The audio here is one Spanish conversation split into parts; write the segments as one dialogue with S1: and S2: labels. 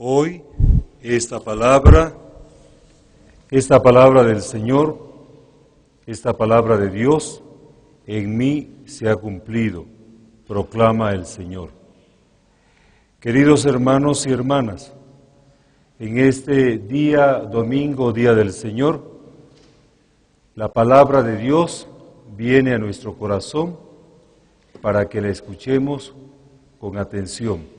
S1: Hoy esta palabra del Señor, esta palabra de Dios, en mí se ha cumplido, proclama el Señor. Queridos hermanos y hermanas, en este día domingo, día del Señor, la palabra de Dios viene a nuestro corazón para que la escuchemos con atención.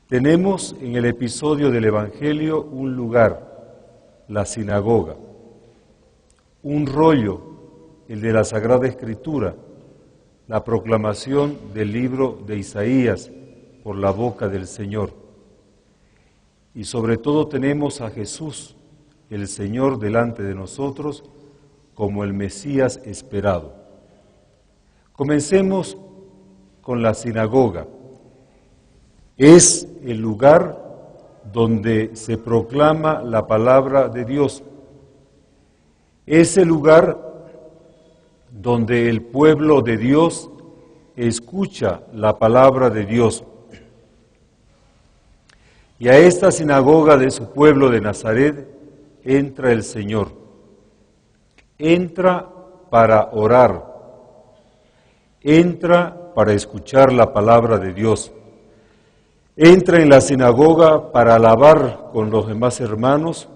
S1: Tenemos en el episodio del Evangelio un lugar, la sinagoga, un rollo, el de la Sagrada Escritura, la proclamación del libro de Isaías por la boca del Señor. Y sobre todo tenemos a Jesús, el Señor, delante de nosotros como el Mesías esperado. Comencemos con la sinagoga. Es el lugar donde se proclama la palabra de Dios. Es el lugar donde el pueblo de Dios escucha la palabra de Dios. Y a esta sinagoga de su pueblo de Nazaret entra el Señor. Entra para orar. Entra para escuchar la palabra de Dios. Entra en la sinagoga para alabar con los demás hermanos,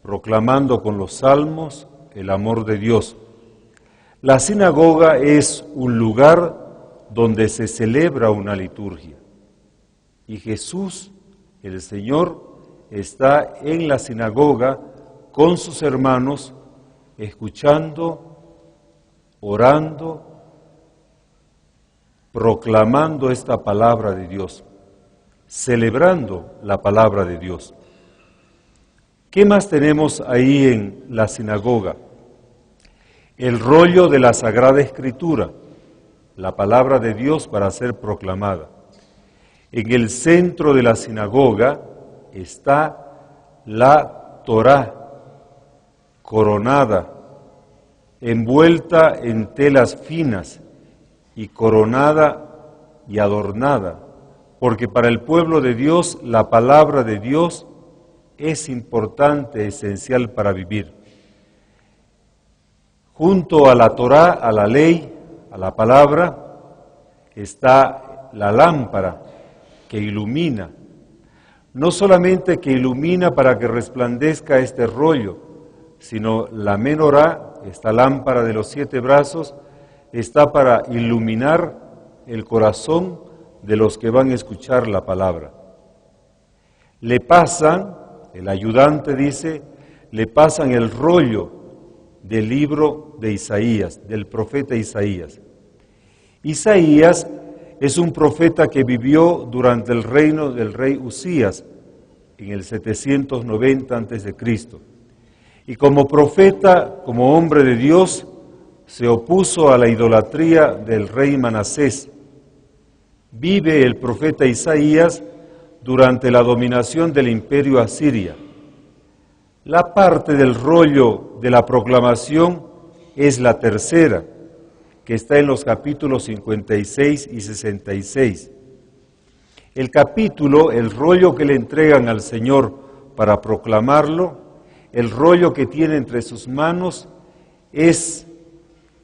S1: proclamando con los salmos el amor de Dios. La sinagoga es un lugar donde se celebra una liturgia. Y Jesús, el Señor, está en la sinagoga con sus hermanos, escuchando, orando, proclamando esta palabra de Dios, celebrando la palabra de Dios. ¿Qué más tenemos ahí en la sinagoga? El rollo de la Sagrada Escritura, la palabra de Dios para ser proclamada. En el centro de la sinagoga está la Torá, coronada, envuelta en telas finas y coronada y adornada, porque para el pueblo de Dios la palabra de Dios es importante, esencial para vivir. Junto a la Torá, a la ley, a la palabra, está la lámpara que ilumina. No solamente que ilumina para que resplandezca este rollo, sino la menorá, esta lámpara de los 7 brazos, está para iluminar el corazón de los que van a escuchar la palabra. Le pasan, el ayudante dice, le pasan el rollo del libro de Isaías, del profeta Isaías. Isaías es un profeta que vivió durante el reino del rey Usías, en el 790 a.C. Y como profeta, como hombre de Dios, se opuso a la idolatría del rey Manasés. Vive el profeta Isaías durante la dominación del imperio asiria. La parte del rollo de la proclamación es la tercera, que está en los capítulos 56 y 66. El capítulo, el rollo que le entregan al Señor para proclamarlo, el rollo que tiene entre sus manos, es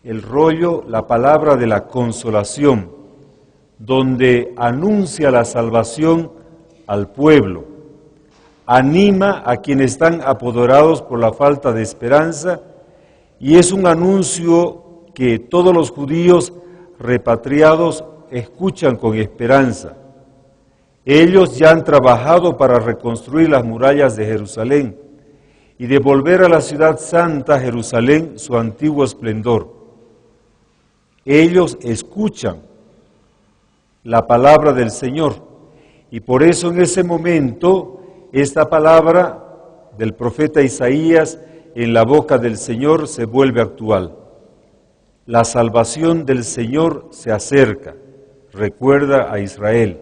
S1: el rollo, la palabra de la consolación, donde anuncia la salvación al pueblo, anima a quienes están apoderados por la falta de esperanza, y es un anuncio que todos los judíos repatriados escuchan con esperanza. Ellos ya han trabajado para reconstruir las murallas de Jerusalén y devolver a la ciudad santa, Jerusalén, su antiguo esplendor. Ellos escuchan la palabra del Señor, y por eso en ese momento esta palabra del profeta Isaías en la boca del Señor se vuelve actual. La salvación del Señor se acerca, recuerda a Israel.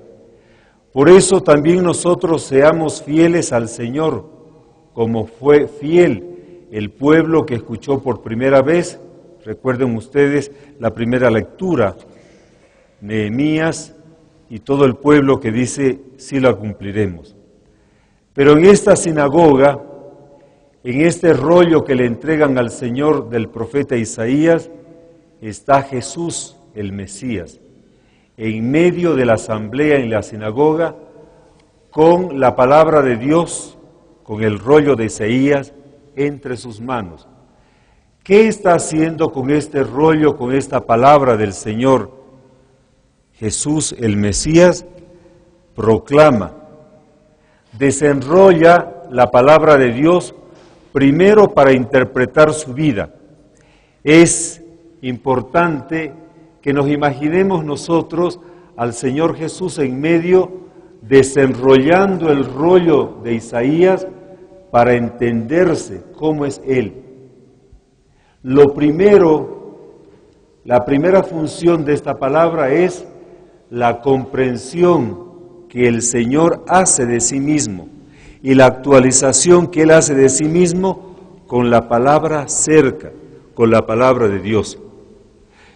S1: Por eso también nosotros seamos fieles al Señor, como fue fiel el pueblo que escuchó por primera vez. Recuerden ustedes la primera lectura, Nehemías y todo el pueblo que dice, sí la cumpliremos. Pero en esta sinagoga, en este rollo que le entregan al Señor del profeta Isaías, está Jesús, el Mesías, en medio de la asamblea en la sinagoga, con la palabra de Dios, con el rollo de Isaías entre sus manos. ¿Qué está haciendo con este rollo, con esta palabra del Señor? Jesús, el Mesías, proclama, desenrolla la palabra de Dios primero para interpretar su vida. Es importante que nos imaginemos nosotros al Señor Jesús en medio, desenrollando el rollo de Isaías para entenderse cómo es Él. Lo primero, la primera función de esta palabra es la comprensión que el Señor hace de sí mismo y la actualización que Él hace de sí mismo con la palabra cerca, con la palabra de Dios.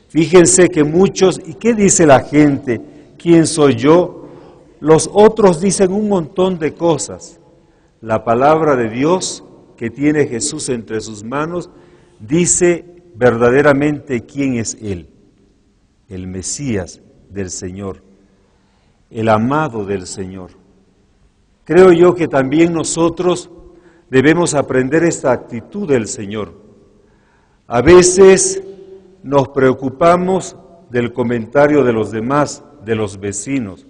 S1: Fíjense que muchos, ¿y qué dice la gente? ¿Quién soy yo? Los otros dicen un montón de cosas. La palabra de Dios que tiene Jesús entre sus manos dice verdaderamente quién es Él, el Mesías del Señor, el amado del Señor. Creo yo que también nosotros debemos aprender esta actitud del Señor. A veces nos preocupamos del comentario de los demás, de los vecinos,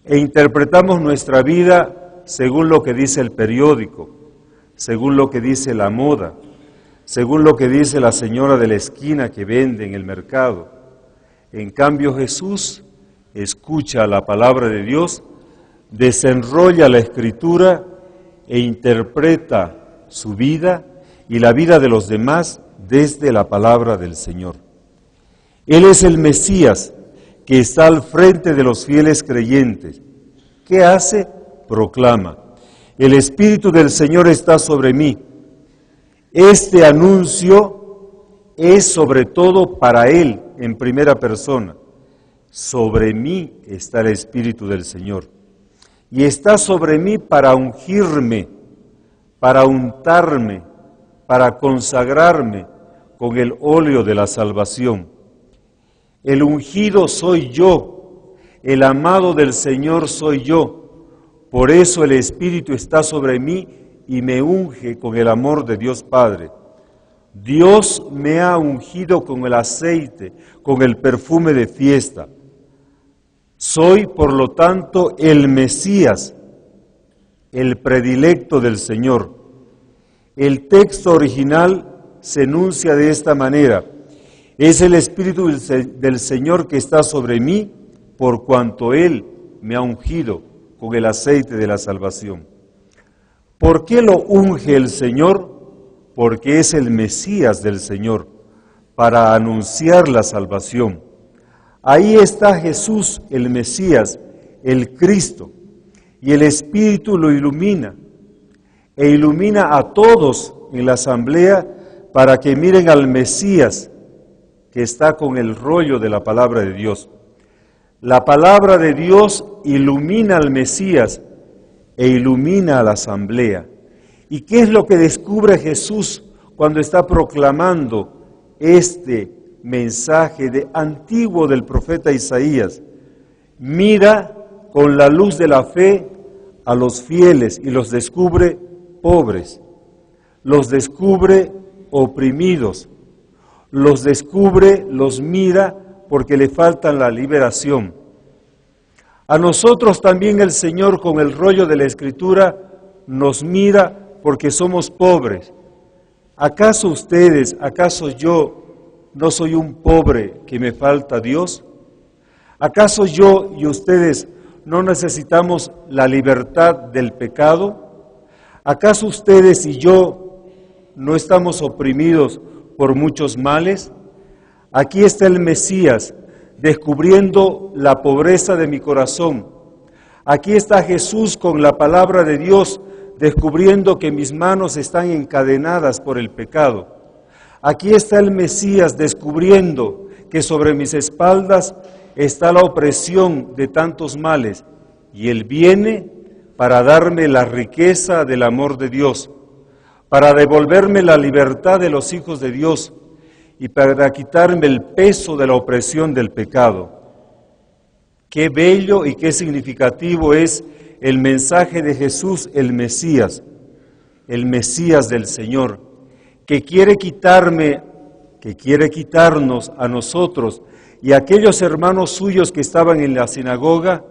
S1: e interpretamos nuestra vida según lo que dice el periódico, según lo que dice la moda, según lo que dice la señora de la esquina que vende en el mercado. En cambio, Jesús escucha la palabra de Dios, desenrolla la Escritura e interpreta su vida y la vida de los demás desde la palabra del Señor. Él es el Mesías que está al frente de los fieles creyentes. ¿Qué hace? Proclama: el Espíritu del Señor está sobre mí. Este anuncio es sobre todo para Él, en primera persona. Sobre mí está el Espíritu del Señor. Y está sobre mí para ungirme, para untarme, para consagrarme con el óleo de la salvación. El ungido soy yo, el amado del Señor soy yo. Por eso el Espíritu está sobre mí y me unge con el amor de Dios Padre. Dios me ha ungido con el aceite, con el perfume de fiesta. Soy, por lo tanto, el Mesías, el predilecto del Señor. El texto original se enuncia de esta manera: es el Espíritu del Señor que está sobre mí, por cuanto Él me ha ungido con el aceite de la salvación. ¿Por qué lo unge el Señor? Porque es el Mesías del Señor, para anunciar la salvación. Ahí está Jesús, el Mesías, el Cristo, y el Espíritu lo ilumina, e ilumina a todos en la asamblea para que miren al Mesías que está con el rollo de la palabra de Dios. La palabra de Dios ilumina al Mesías e ilumina a la asamblea. ¿Y qué es lo que descubre Jesús cuando está proclamando este mensaje antiguo del profeta Isaías? Mira con la luz de la fe a los fieles y los descubre pobres, los descubre oprimidos, los descubre, los mira porque le faltan la liberación. A nosotros también el Señor con el rollo de la Escritura nos mira porque somos pobres. ¿Acaso ustedes, acaso yo no soy un pobre que me falta Dios? ¿Acaso yo y ustedes no necesitamos la libertad del pecado? ¿Acaso ustedes y yo no estamos oprimidos por muchos males? Aquí está el Mesías descubriendo la pobreza de mi corazón. Aquí está Jesús con la palabra de Dios descubriendo que mis manos están encadenadas por el pecado. Aquí está el Mesías descubriendo que sobre mis espaldas está la opresión de tantos males, y Él viene para darme la riqueza del amor de Dios, para devolverme la libertad de los hijos de Dios y para quitarme el peso de la opresión del pecado. Qué bello y qué significativo es el mensaje de Jesús, el Mesías del Señor, que quiere quitarnos a nosotros y a aquellos hermanos suyos que estaban en la sinagoga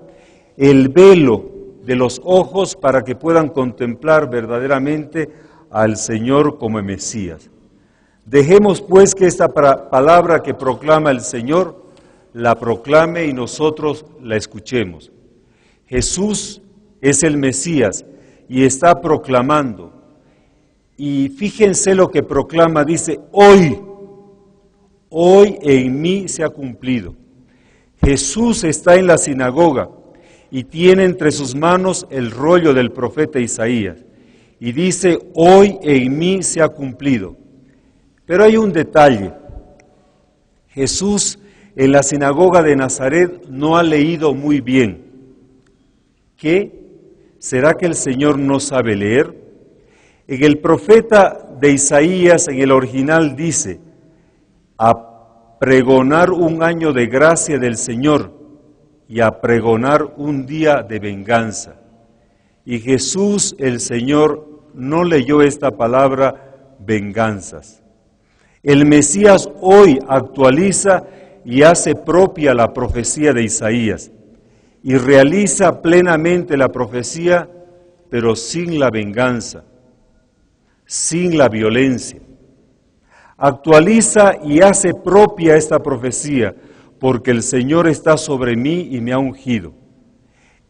S1: el velo de los ojos para que puedan contemplar verdaderamente al Señor como Mesías. Dejemos pues que esta palabra que proclama el Señor la proclame y nosotros la escuchemos. Jesús es el Mesías y está proclamando. Y fíjense lo que proclama, dice, hoy en mí se ha cumplido. Jesús está en la sinagoga y tiene entre sus manos el rollo del profeta Isaías. Y dice, hoy en mí se ha cumplido. Pero hay un detalle. Jesús en la sinagoga de Nazaret no ha leído muy bien. ¿Qué? ¿Será que el Señor no sabe leer? En el profeta de Isaías, en el original dice, a pregonar un año de gracia del Señor y a pregonar un día de venganza. Y Jesús, el Señor, no leyó esta palabra venganzas. El Mesías hoy actualiza y hace propia la profecía de Isaías y realiza plenamente la profecía, pero sin la venganza, sin la violencia. Actualiza y hace propia esta profecía, porque el Señor está sobre mí y me ha ungido.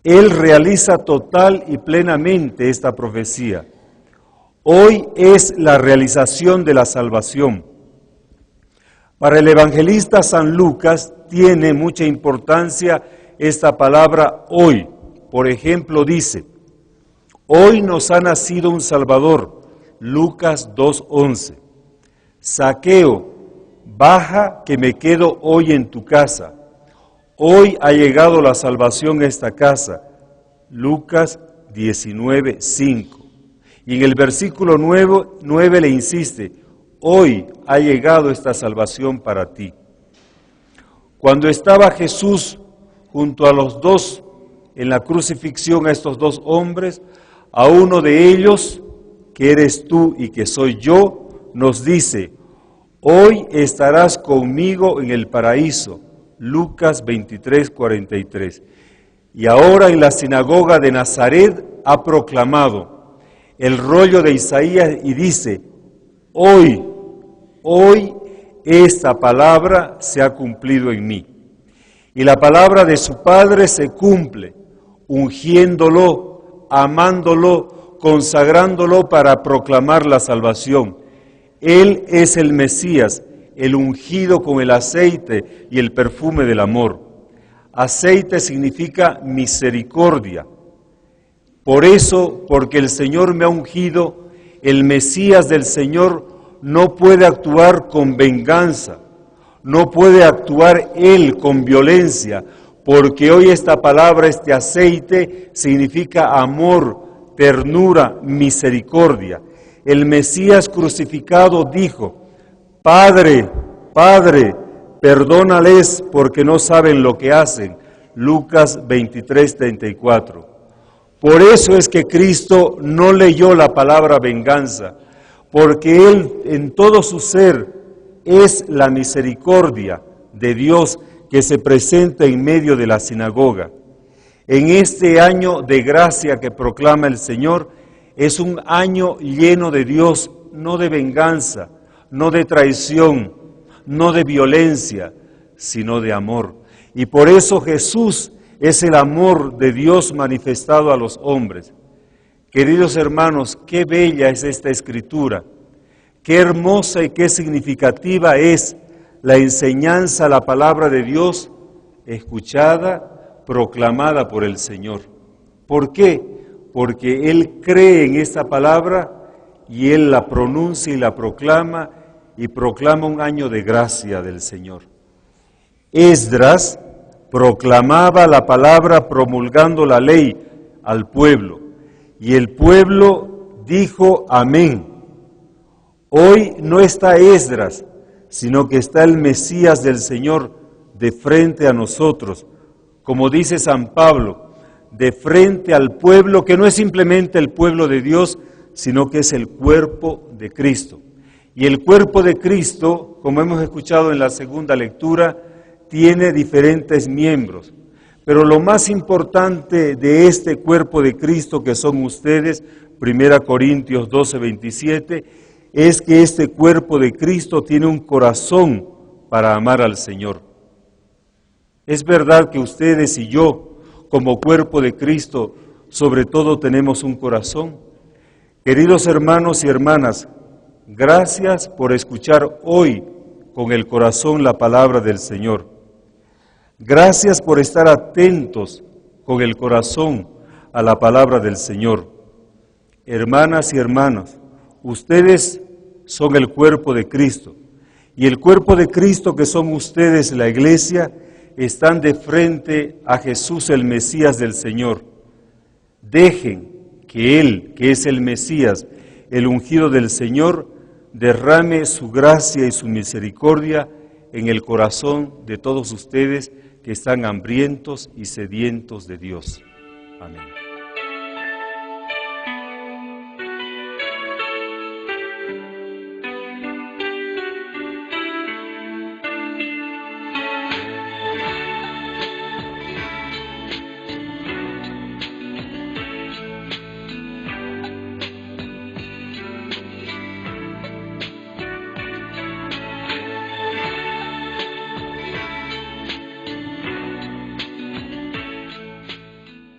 S1: Él realiza total y plenamente esta profecía. Hoy es la realización de la salvación. Para el evangelista San Lucas tiene mucha importancia esta palabra hoy. Por ejemplo, dice, hoy nos ha nacido un Salvador, Lucas 2:11. Zaqueo, baja que me quedo hoy en tu casa. Hoy ha llegado la salvación a esta casa, Lucas 19:5. Y en el versículo 9 le insiste, hoy ha llegado esta salvación para ti. Cuando estaba Jesús junto a los dos en la crucifixión, a estos dos hombres, a uno de ellos, que eres tú y que soy yo, nos dice, hoy estarás conmigo en el paraíso, Lucas 23:43. Y ahora en la sinagoga de Nazaret ha proclamado el rollo de Isaías y dice, hoy esta palabra se ha cumplido en mí. Y la palabra de su Padre se cumple, ungiéndolo, amándolo, consagrándolo para proclamar la salvación. Él es el Mesías, el ungido con el aceite y el perfume del amor. Aceite significa misericordia. Por eso, porque el Señor me ha ungido, el Mesías del Señor no puede actuar con venganza, no puede actuar Él con violencia, porque hoy esta palabra, este aceite, significa amor, ternura, misericordia. El Mesías crucificado dijo, Padre, perdónales porque no saben lo que hacen. Lucas 23:34. Por eso es que Cristo no leyó la palabra venganza, porque Él en todo su ser es la misericordia de Dios que se presenta en medio de la sinagoga. En este año de gracia que proclama el Señor, es un año lleno de Dios, no de venganza, no de traición, no de violencia, sino de amor. Y por eso Jesús es el amor de Dios manifestado a los hombres. Queridos hermanos, qué bella es esta escritura, qué hermosa y qué significativa es la enseñanza, la palabra de Dios, escuchada, proclamada por el Señor. ¿Por qué? Porque Él cree en esta palabra y Él la pronuncia y la proclama y proclama un año de gracia del Señor. Esdras proclamaba la palabra promulgando la ley al pueblo. Y el pueblo dijo amén. Hoy no está Esdras, sino que está el Mesías del Señor de frente a nosotros, como dice San Pablo, de frente al pueblo que no es simplemente el pueblo de Dios, sino que es el cuerpo de Cristo. Y el cuerpo de Cristo, como hemos escuchado en la segunda lectura, tiene diferentes miembros. Pero lo más importante de este cuerpo de Cristo que son ustedes, 1 Corintios 12:27, es que este cuerpo de Cristo tiene un corazón para amar al Señor. Es verdad que ustedes y yo, como cuerpo de Cristo, sobre todo tenemos un corazón. Queridos hermanos y hermanas, gracias por escuchar hoy con el corazón la palabra del Señor. Gracias por estar atentos con el corazón a la palabra del Señor. Hermanas y hermanos, ustedes son el cuerpo de Cristo, y el cuerpo de Cristo que son ustedes, la iglesia, están de frente a Jesús el Mesías del Señor. Dejen que Él, que es el Mesías, el ungido del Señor, derrame su gracia y su misericordia en el corazón de todos ustedes que están hambrientos y sedientos de Dios. Amén.